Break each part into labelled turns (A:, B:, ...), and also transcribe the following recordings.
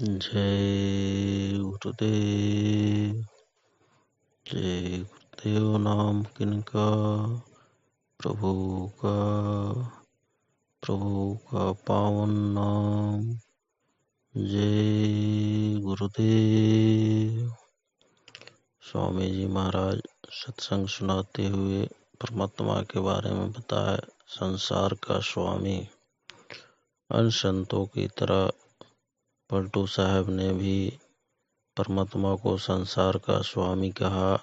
A: जय गुरुदेव। जय गुरुदेव नाम किनका, प्रभु का पावन नाम। जय गुरुदेव। स्वामी जी महाराज सत्संग सुनाते हुए परमात्मा के बारे में बताया। संसार का स्वामी। अन्य संतों की तरह पलटू साहब ने भी परमात्मा को संसार का स्वामी कहा।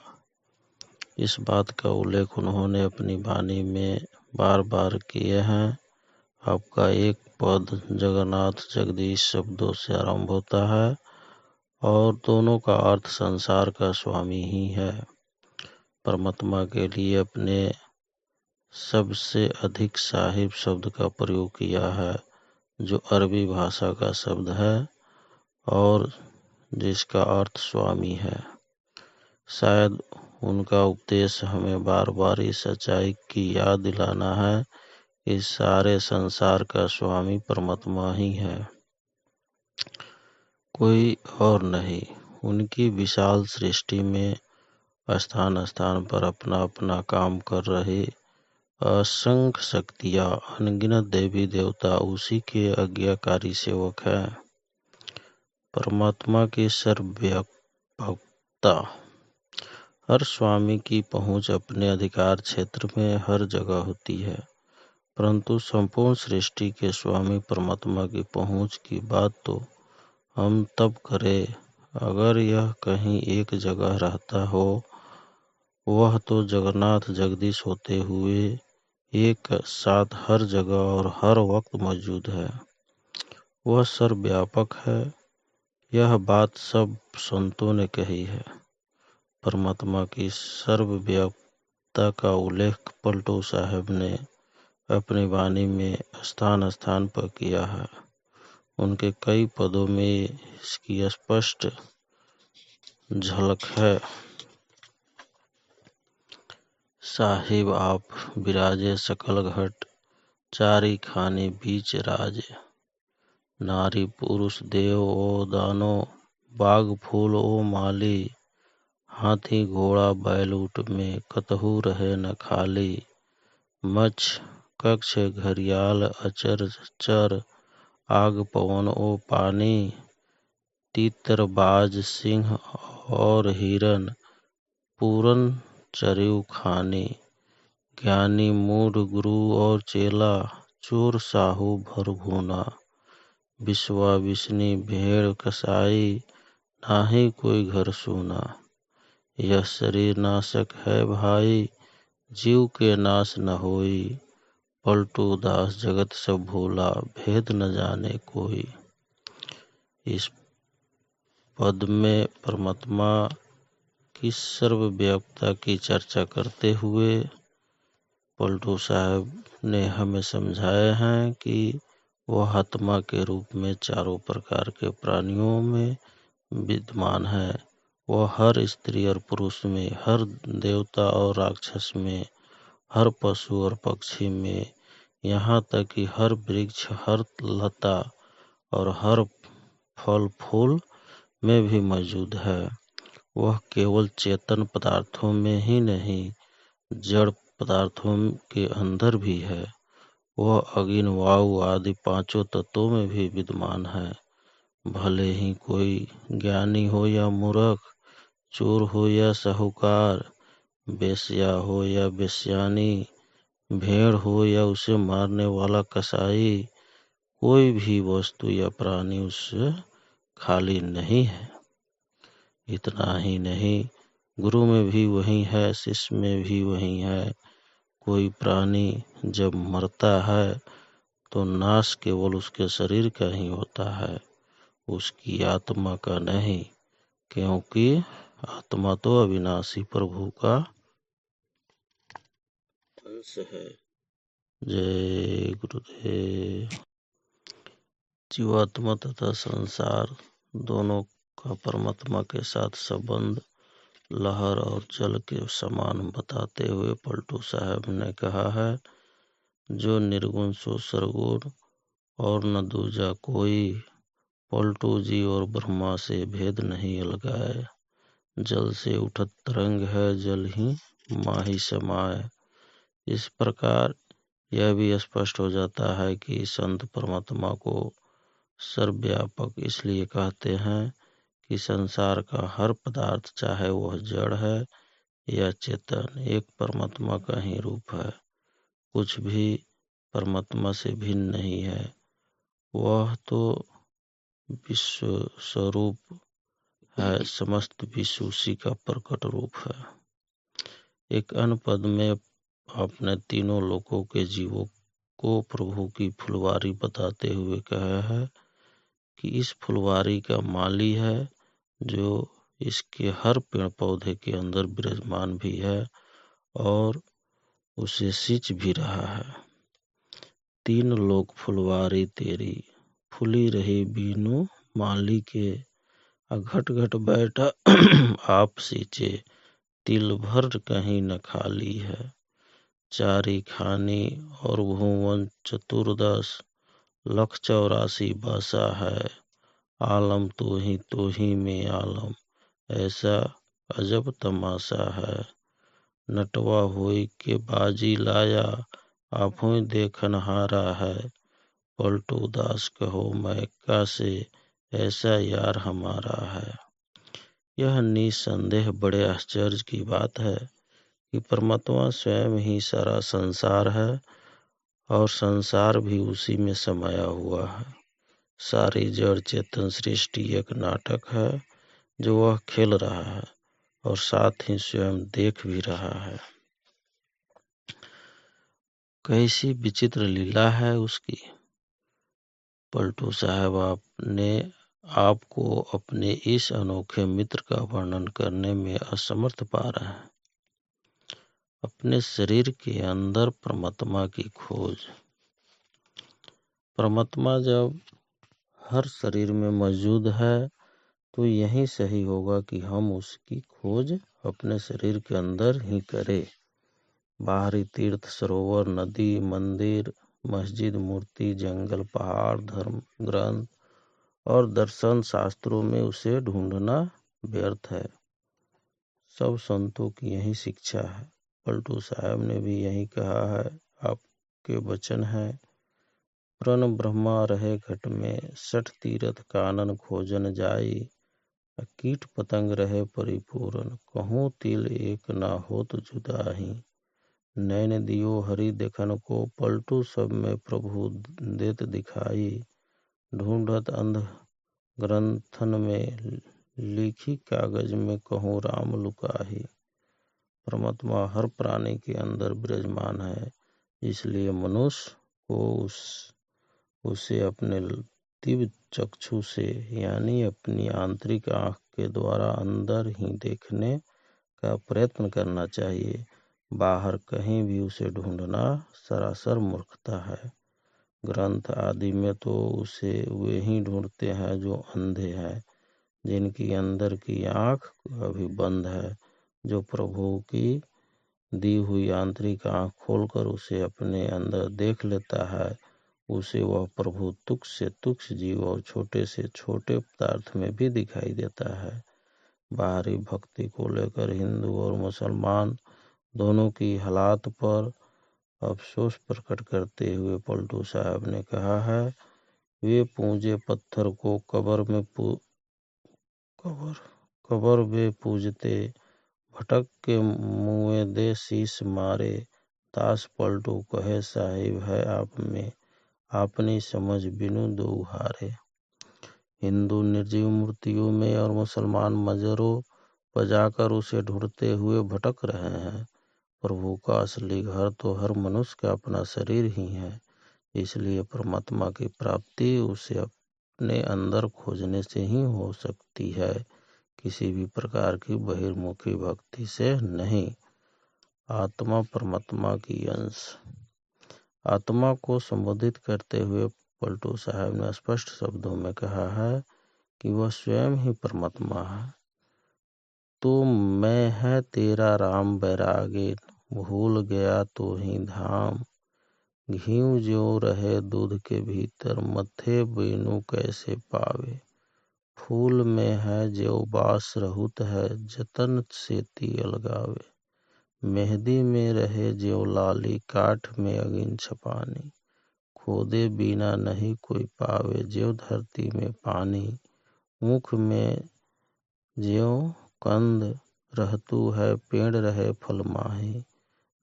A: इस बात का उल्लेख उन्होंने अपनी वाणी में बार बार किए हैं। आपका एक पद जगन्नाथ जगदीश शब्दों से आरंभ होता है और दोनों का अर्थ संसार का स्वामी ही है। परमात्मा के लिए अपने सबसे अधिक साहिब शब्द का प्रयोग किया है, जो अरबी भाषा का शब्द है और जिसका अर्थ स्वामी है। शायद उनका उपदेश हमें बार बार इस सच्चाई की याद दिलाना है कि सारे संसार का स्वामी परमात्मा ही है, कोई और नहीं। उनकी विशाल सृष्टि में स्थान स्थान पर अपना अपना काम कर रहे असंख्य शक्तियाँ, अनगिनत देवी देवता उसी के आज्ञाकारी सेवक हैं। परमात्मा की सर्वव्यापकता। हर स्वामी की पहुंच अपने अधिकार क्षेत्र में हर जगह होती है, परंतु संपूर्ण सृष्टि के स्वामी परमात्मा की पहुंच की बात तो हम तब करें अगर यह कहीं एक जगह रहता हो। वह तो जगन्नाथ जगदीश होते हुए एक साथ हर जगह और हर वक्त मौजूद है। वह सर्वव्यापक है। यह बात सब संतों ने कही है। परमात्मा की सर्वव्यापकता का उल्लेख पलटू साहब ने अपनी वाणी में स्थान स्थान पर किया है। उनके कई पदों में इसकी स्पष्ट झलक है। साहिब आप विराजे सकल घट, चारी खाने बीच राजे। नारी पुरुष देव ओ दानो, बाग फूल ओ माली। हाथी घोड़ा बैल ऊँट में, कतहु रहे न खाली। मच्छ कक्ष घरियाल अचर चर, आग पवन ओ पानी। तीतर बाज सिंह और हिरन, पूरन चरिउ खानी। ज्ञानी मूढ़ गुरु और चेला, चोर साहू भर भूना। विश्वा विष्णी भेड़ कसाई, नाहीं कोई घर सूना। यह शरीर नाशक है भाई, जीव के नाश न होई। पलटू दास जगत सब भूला, भेद न जाने कोई। इस पद में परमात्मा की सर्वव्यापकता की चर्चा करते हुए पलटू साहब ने हमें समझाए हैं कि वह आत्मा के रूप में चारों प्रकार के प्राणियों में विद्यमान है। वह हर स्त्री और पुरुष में, हर देवता और राक्षस में, हर पशु और पक्षी में, यहाँ तक कि हर वृक्ष, हर लता और हर फल फूल में भी मौजूद है। वह केवल चेतन पदार्थों में ही नहीं, जड़ पदार्थों के अंदर भी है। वह अग्नि वायु आदि पांचों तत्वों में भी विद्यमान है। भले ही कोई ज्ञानी हो या मूर्ख, चोर हो या साहूकार, वेश्या हो या वेश्यानी, भेड़ हो या उसे मारने वाला कसाई, कोई भी वस्तु या प्राणी उससे खाली नहीं है। इतना ही नहीं, गुरु में भी वही है, शिष्य में भी वही है। कोई प्राणी जब मरता है तो नाश केवल उसके शरीर का ही होता है, उसकी आत्मा का नहीं, क्योंकि आत्मा तो अविनाशी प्रभु का अंश है। जय गुरुदेव। जीवात्मा तथा संसार दोनों का परमात्मा के साथ संबंध लहर और जल के समान बताते हुए पलटू साहब ने कहा है, जो निर्गुण सो सरगुण और न दूजा कोई। पलटू जी और ब्रह्मा से भेद नहीं अलगाए। जल से उठत तरंग है, जल ही माही समाए। इस प्रकार यह भी स्पष्ट हो जाता है कि संत परमात्मा को सर्वव्यापक इसलिए कहते हैं कि संसार का हर पदार्थ, चाहे वह जड़ है या चेतन, एक परमात्मा का ही रूप है। कुछ भी परमात्मा से भिन्न नहीं है। वह तो विश्व स्वरूप है, समस्त विश्व उसी का प्रकट रूप है। एक अन्य पद में आपने तीनों लोकों के जीवों को प्रभु की फुलवारी बताते हुए कहा है कि इस फुलवारी का माली है, जो इसके हर पेड़ पौधे के अंदर विराजमान भी है और उसे सींच भी रहा है। तीन लोक फुलवारी तेरी, फूली रही बीनू माली के। घट घट बैठा आप सींचे, तिल भर कहीं न खाली है। चारी खानी और भुवन चतुर्दश, लख 84 बासा है। आलम तो ही में आलम, ऐसा अजब तमाशा है। नटवा होई के बाजी लाया, आँखों देखनहारा है। पलटू दास कहो मैं कासे, ऐसा यार हमारा है। यह निसंदेह बड़े आश्चर्य की बात है कि परमात्मा स्वयं ही सारा संसार है और संसार भी उसी में समाया हुआ है। सारी जड़ चेतन सृष्टि एक नाटक है जो वह खेल रहा है और साथ ही स्वयं देख भी रहा है। कैसी विचित्र लीला है उसकी। पलटू साहब, आपने आपको अपने इस अनोखे मित्र का वर्णन करने में असमर्थ पा रहे हैं। अपने शरीर के अंदर परमात्मा की खोज। परमात्मा जब हर शरीर में मौजूद है तो यही सही होगा कि हम उसकी खोज अपने शरीर के अंदर ही करें। बाहरी तीर्थ, सरोवर, नदी, मंदिर, मस्जिद, मूर्ति, जंगल, पहाड़, धर्म ग्रंथ और दर्शन शास्त्रों में उसे ढूंढना व्यर्थ है। सब संतों की यही शिक्षा है। पलटू साहब ने भी यही कहा है। आपके वचन है, प्रण ब्रह्मा रहे घट में, 60 तीर्थ कानन खोजन जाई। कीट पतंग रहे परिपूर्ण, कहूँ तिल एक ना होत जुदाही। नैन दियो हरि देखन को, पलटू सब में प्रभु देत दिखाई। ढूंढत अंध ग्रंथन में, लिखी कागज में कहूँ राम लुकाही। परमात्मा हर प्राणी के अंदर विराजमान है, इसलिए मनुष्य को उसे अपने दिव्य चक्षु से, यानी अपनी आंतरिक आंख के द्वारा अंदर ही देखने का प्रयत्न करना चाहिए। बाहर कहीं भी उसे ढूंढना सरासर मूर्खता है। ग्रंथ आदि में तो उसे वे ही ढूंढते हैं जो अंधे हैं, जिनकी अंदर की आंख अभी बंद है। जो प्रभु की दी हुई आंतरिक आंख खोलकर उसे अपने अंदर देख लेता है, उसे वह प्रभु तुच्छ से तुच्छ जीव और छोटे से छोटे पदार्थ में भी दिखाई देता है। बाहरी भक्ति को लेकर हिंदू और मुसलमान दोनों की हालात पर अफसोस प्रकट करते हुए पलटू साहब ने कहा है, वे पूजे पत्थर को कबर वे पूजते, भटक के मुँह दे शीश मारे। दास पलटू कहे साहिब है आप में, अपनी समझ बिनु दो हारे। हिंदू निर्जीव मूर्तियों में और मुसलमान मजरों बजाकर उसे ढूंढते हुए भटक रहे हैं। प्रभु का असली घर तो हर मनुष्य का अपना शरीर ही है। इसलिए परमात्मा की प्राप्ति उसे अपने अंदर खोजने से ही हो सकती है, किसी भी प्रकार की बहिर्मुखी भक्ति से नहीं। आत्मा परमात्मा की अंश। आत्मा को संबोधित करते हुए पलटू साहब ने स्पष्ट शब्दों में कहा है कि वह स्वयं ही परमात्मा है। तो मैं है तेरा राम बैरागे, भूल गया तो ही धाम। घीव ज्यों रहे दूध के भीतर, मथे बिनु कैसे पावे। फूल में है ज्यों बास रहुत है, जतन से ती अलगावे। मेहंदी में रहे ज्यों लाली, काठ में अगिन छपानी। खोदे बिना नहीं कोई पावे, ज्यों धरती में पानी। मुख में ज्यों कंद रहतू है, पेड़ रहे फल माही।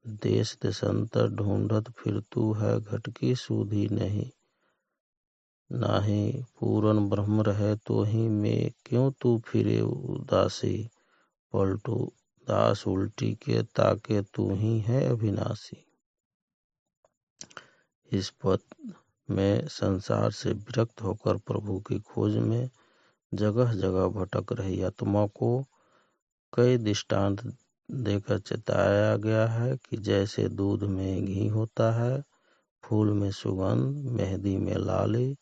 A: देश देशांतर ढूंढत फिरतू है, घटकी सूधी नहीं। नाही पूरन ब्रह्म रहे तो ही में, क्यों तू फिरे उदासी। पलटू दास उल्टी के ताके, तू ही है अविनाशी। इस पद में संसार से विरक्त होकर प्रभु की खोज में जगह जगह भटक रही आत्मा को कई दृष्टांत देकर चेताया गया है कि जैसे दूध में घी होता है, फूल में सुगंध, मेहंदी में लाली,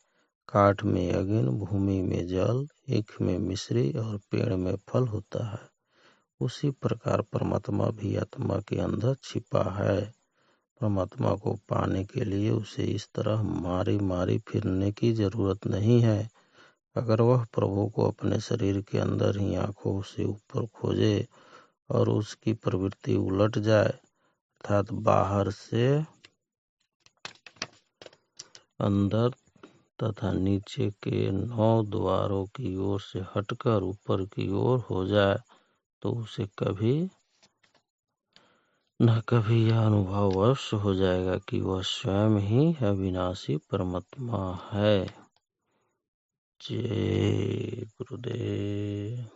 A: काठ में अगिन, भूमि में जल, ईख में मिश्री और पेड़ में फल होता है, उसी प्रकार परमात्मा भी आत्मा के अंदर छिपा है। परमात्मा को पाने के लिए उसे इस तरह मारी मारी फिरने की जरूरत नहीं है। अगर वह प्रभु को अपने शरीर के अंदर ही आंखों से ऊपर खोजे और उसकी प्रवृत्ति उलट जाए, अर्थात बाहर से अंदर तथा नीचे के 9 द्वारों की ओर से हटकर ऊपर की ओर हो जाए, तो उसे कभी न कभी यह अनुभव अवश्य हो जाएगा कि वह स्वयं ही अविनाशी परमात्मा है। जय गुरुदेव।